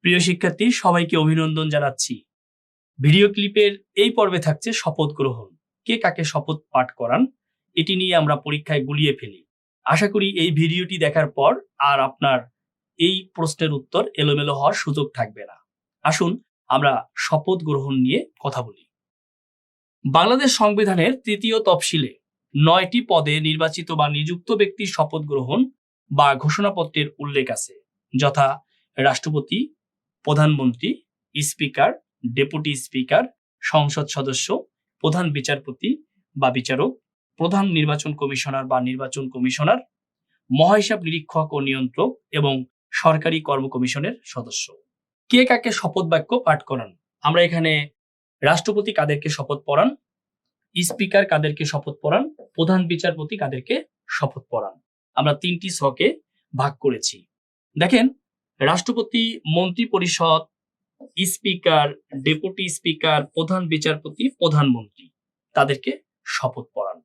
প্রিয় শিক্ষার্থী, সবাইকে অভিনন্দন জানাচ্ছি। ভিডিও ক্লিপের এই পর্বে থাকছে শপথ গ্রহণ। কে কাকে শপথ পাঠ করান, এটি নিয়ে আমরা পরীক্ষায় গুলিয়ে ফেলি। আশা করি এই ভিডিওটি দেখার পর আর আপনার এই প্রশ্নের উত্তর এলোমেলো হওয়ার সুযোগ থাকবে না। আসুন আমরা শপথ গ্রহণ নিয়ে কথা বলি। বাংলাদেশ সংবিধানের ৩য় তফসিলে ৯টি পদে নির্বাচিত বা নিযুক্ত ব্যক্তির শপথ গ্রহণ বা ঘোষণাপত্রের উল্লেখ আছে, যথা রাষ্ট্রপতি, প্রধানমন্ত্রী, স্পিকার, ডেপুটি স্পিকার, সংসদ সদস্য, প্রধান বিচারপতি বা বিচারক, প্রধান নির্বাচন কমিশনার বা নির্বাচন কমিশনার, মহাহিসাব নিরীক্ষক ও নিয়ন্ত্রক এবং সরকারি কর্ম কমিশনের সদস্য। কে কাকে শপথ বাক্য পাঠ করান? আমরা এখানে রাষ্ট্রপতি কাদেরকে শপথ পড়ান, স্পিকার কাদেরকে শপথ পড়ান, প্রধান বিচারপতি কাদেরকে শপথ পড়ান, আমরা ৩টি ছকে ভাগ করেছি। দেখেন, রাষ্ট্রপতি, মন্ত্রী পরিষদ, স্পিকার, ডেপুটি স্পিকার, প্রধান বিচারপতি, প্রধানমন্ত্রী তাদেরকে শপথ পড়ান।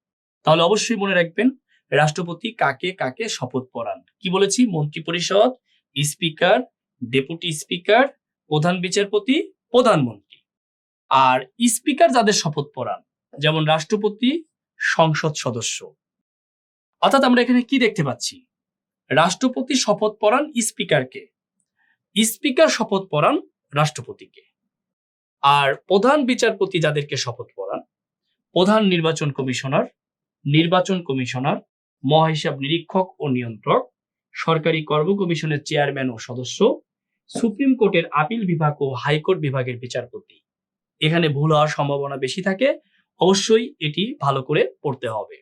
তাহলে অবশ্যই মনে রাখবেন, রাষ্ট্রপতি কাকে কাকে শপথ পড়ান। কি বলেছি? মন্ত্রী পরিষদ, স্পিকার, ডেপুটি স্পিকার, প্রধান বিচারপতি, প্রধানমন্ত্রী। আর স্পিকার যাদের শপথ পড়ান, যেমন রাষ্ট্রপতি, সংসদ সদস্য। অর্থাৎ আমরা এখানে কি দেখতে পাচ্ছি? রাষ্ট্রপতি শপথ পড়ান স্পিকারকে, স্পিকার শপথ পড়ান রাষ্ট্রপতিকে। আর প্রধান বিচারপতি যাদেরকে শপথ পড়ান, প্রধান নির্বাচন কমিশনার, নির্বাচন কমিশনার, মহাহিসাব নিরীক্ষক ও নিয়ন্ত্রক, সরকারি কর্ম কমিশনের চেয়ারম্যান ও সদস্য, সুপ্রিম কোর্টের আপিল বিভাগ ও হাইকোর্ট বিভাগের বিচারপতি। এখানে ভুল হওয়ার সম্ভাবনা বেশি থাকে, অবশ্যই এটি ভালো করে পড়তে হবে।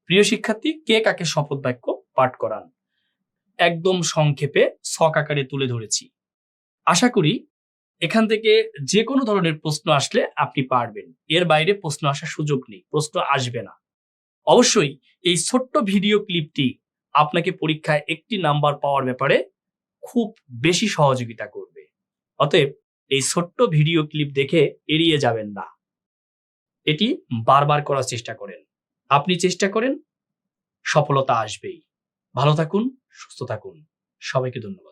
প্রিয় শিক্ষার্থী, কে কাকে শপথ বাক্য পাঠ করান একদম সংক্ষেপে ছক আকারে তুলে ধরেছি। আশা করি এখান থেকে যে কোনো ধরনের প্রশ্ন আসলে আপনি পারবেন। এর বাইরে প্রশ্ন আসার সুযোগ নেই, প্রশ্ন আসবে না। অবশ্যই এই ছোট্ট ভিডিও ক্লিপটি আপনাকে পরীক্ষায় একটি নাম্বার পাওয়ার ব্যাপারে খুব বেশি সহযোগিতা করবে। অতএব এই ছোট্ট ভিডিও ক্লিপ দেখে এড়িয়ে যাবেন না, এটি বারবার করার চেষ্টা করেন। আপনি চেষ্টা করেন, সফলতা আসবেই। ভালো থাকুন, সুস্থ থাকুন। সবাইকে ধন্যবাদ।